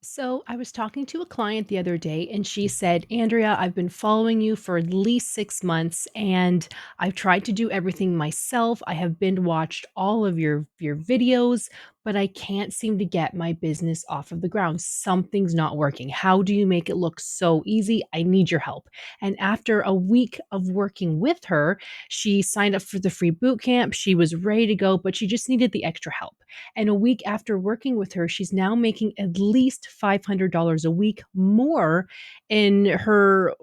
So, I was talking to a client the other day and she said, Andrea, I've been following you for at least 6 months and I've tried to do everything myself. I have binge watched all of your videos, but I can't seem to get my business off of the ground. Something's not working. How do you make it look so easy? I need your help. And after a week of working with her, she signed up for the free boot camp. She was ready to go, but she just needed the extra help. And a week after working with her, she's now making at least $500 a week more in her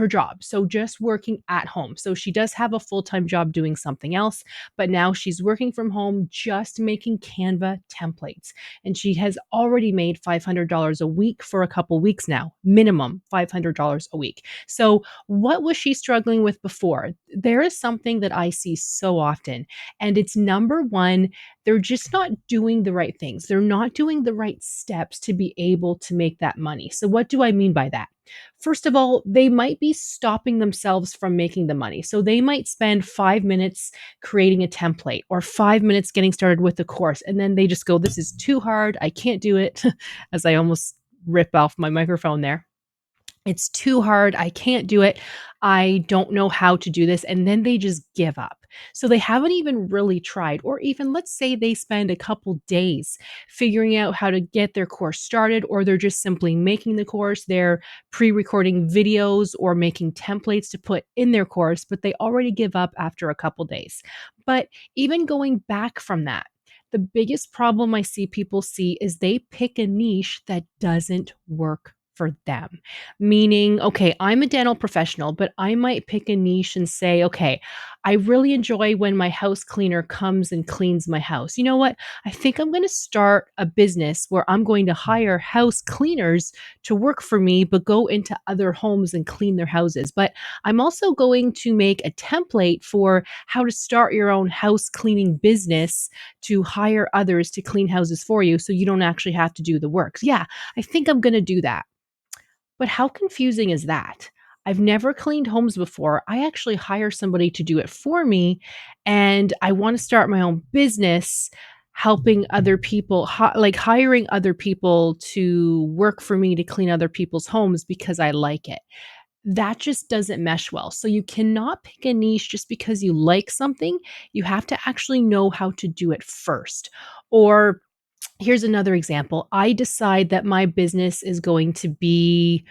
job. So just working at home. So she does have a full-time job doing something else, but now she's working from home just making Canva templates. And she has already made $500 a week for a couple weeks now, minimum $500 a week. So what was she struggling with before? There is something that I see so often, and it's number one, they're just not doing the right things. They're not doing the right steps to be able to make that money. So, what do I mean by that? First of all, they might be stopping themselves from making the money. So, they might spend 5 minutes creating a template or 5 minutes getting started with the course. And then they just go, This is too hard. I can't do it. As I almost rip off my microphone there. It's too hard. I can't do it. I don't know how to do this. And then they just give up. So they haven't even really tried. Or even let's say they spend a couple days figuring out how to get their course started, or they're just simply making the course. They're pre recording videos or making templates to put in their course, but they already give up after a couple days. But even going back from that, the biggest problem I see people see is they pick a niche that doesn't work for them. Meaning, okay, I'm a dental professional, but I might pick a niche and say, okay, I really enjoy when my house cleaner comes and cleans my house. You know what? I think I'm going to start a business where I'm going to hire house cleaners to work for me, but go into other homes and clean their houses. But I'm also going to make a template for how to start your own house cleaning business to hire others to clean houses for you so you don't actually have to do the work. So yeah, I think I'm going to do that. But how confusing is that? I've never cleaned homes before. I actually hire somebody to do it for me, and I want to start my own business helping other people, like hiring other people to work for me to clean other people's homes because I like it. That just doesn't mesh well. So you cannot pick a niche just because you like something. You have to actually know how to do it first. Or here's another example. I decide that my business is going to be,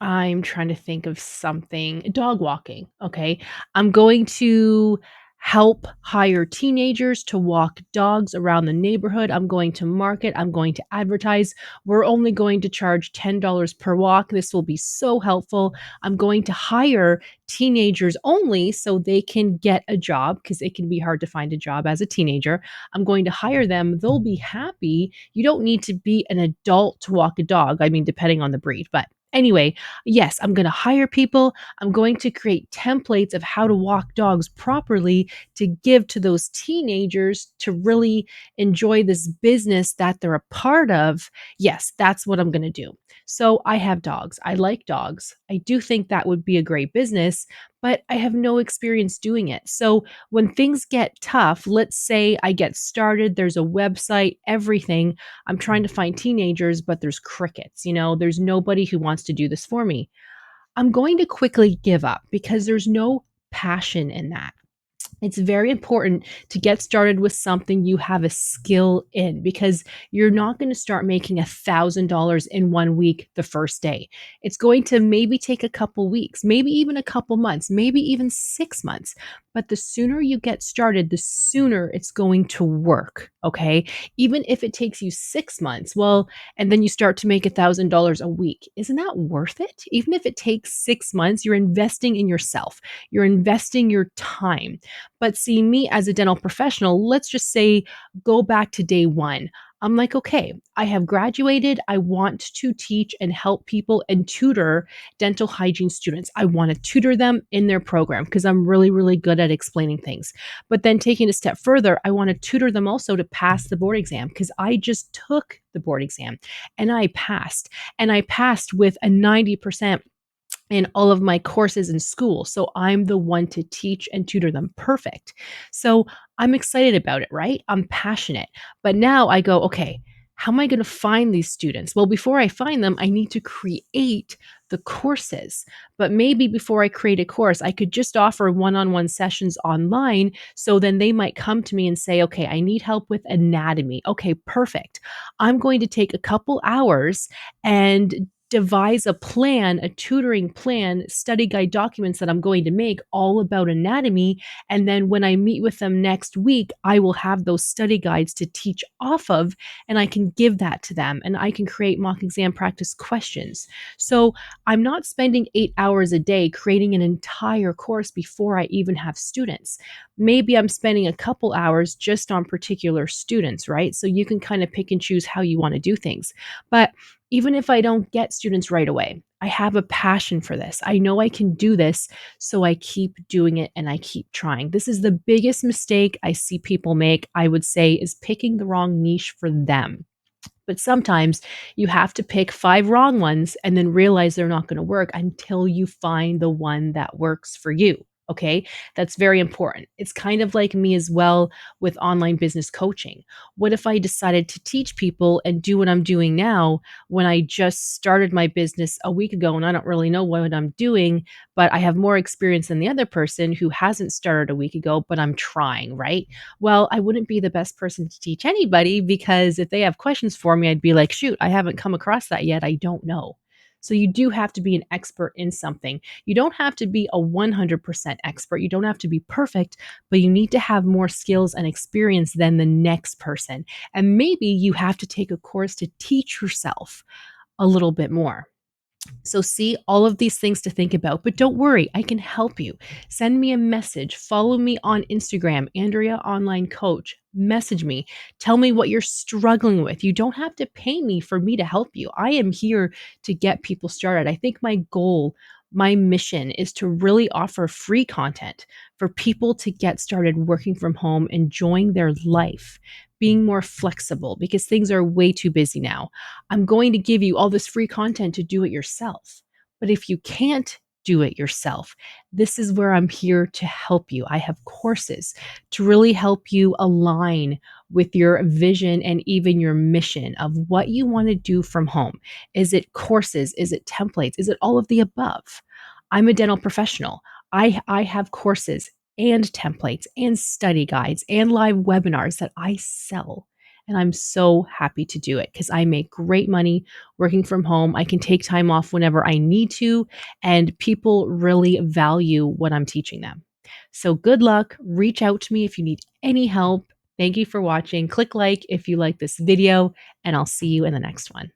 I'm trying to think of something. Dog walking, okay? I'm going to help hire teenagers to walk dogs around the neighborhood. I'm going to market, I'm going to advertise. We're only going to charge $10 per walk. This will be so helpful. I'm going to hire teenagers only so they can get a job because it can be hard to find a job as a teenager. I'm going to hire them. They'll be happy. You don't need to be an adult to walk a dog. I mean, depending on the breed, but anyway, yes, I'm going to hire people. I'm going to create templates of how to walk dogs properly to give to those teenagers to really enjoy this business that they're a part of. Yes, that's what I'm going to do. So I have dogs. I like dogs. I do think that would be a great business, but I have no experience doing it. So when things get tough, let's say I get started, there's a website, everything. I'm trying to find teenagers, but there's crickets. There's nobody who wants to do this for me. I'm going to quickly give up because there's no passion in that. It's very important to get started with something you have a skill in because you're not going to start making $1,000 in 1 week the first day. It's going to maybe take a couple weeks, maybe even a couple months, maybe even 6 months. But the sooner you get started, the sooner it's going to work. Okay. Even if it takes you 6 months, well, and then you start to make $1,000 a week, isn't that worth it? Even if it takes 6 months, you're investing in yourself, you're investing your time. But see, me as a dental professional, let's just say go back to day one. I'm like, okay, I have graduated. I want to teach and help people and tutor dental hygiene students. I want to tutor them in their program because I'm really, really good at explaining things. But then taking a step further, I want to tutor them also to pass the board exam because I just took the board exam and I passed. And I passed with a 90% in all of my courses in school. So I'm the one to teach and tutor them. Perfect. So I'm excited about it, right? I'm passionate. But now I go, okay, How am I going to find these students? Well, before I find them, I need to create the courses. But maybe before I create a course, I could just offer one on one sessions online. So then they might come to me and say, okay, I need help with anatomy. Okay, perfect. I'm going to take a couple hours and devise a plan, a tutoring plan, study guide documents that I'm going to make all about anatomy. And then when I meet with them next week, I will have those study guides to teach off of, and I can give that to them, and I can create mock exam practice questions. So I'm not spending 8 hours a day creating an entire course before I even have students. Maybe I'm spending a couple hours just on particular students, right? So you can kind of pick and choose how you want to do things. But even if I don't get students right away, I have a passion for this. I know I can do this, so I keep doing it and I keep trying. This is the biggest mistake I see people make, I would say, is picking the wrong niche for them. But sometimes you have to pick 5 wrong ones and then realize they're not gonna work until you find the one that works for you, okay? That's very important. It's kind of like me as well with online business coaching. What if I decided to teach people and do what I'm doing now when I just started my business a week ago and I don't really know what I'm doing, but I have more experience than the other person who hasn't started a week ago, but I'm trying, right? Well, I wouldn't be the best person to teach anybody because if they have questions for me, I'd be like, shoot, I haven't come across that yet. I don't know. So you do have to be an expert in something. You don't have to be a 100% expert. You don't have to be perfect, but you need to have more skills and experience than the next person. And maybe you have to take a course to teach yourself a little bit more. So, see all of these things to think about, but don't worry, I can help you. Send me a message, follow me on Instagram, Andrea Online Coach. Message me, tell me what you're struggling with. You don't have to pay me for me to help you. I am here to get people started. I think my goal, my mission is to really offer free content for people to get started working from home, enjoying their life, being more flexible because things are way too busy now. I'm going to give you all this free content to do it yourself. But if you can't do it yourself, this is where I'm here to help you. I have courses to really help you align with your vision and even your mission of what you want to do from home. Is it courses? Is it templates? Is it all of the above? I'm a dental professional. I have courses and templates and study guides and live webinars that I sell. And I'm so happy to do it because I make great money working from home. I can take time off whenever I need to, and people really value what I'm teaching them. So good luck. Reach out to me if you need any help. Thank you for watching. Click like if you like this video, and I'll see you in the next one.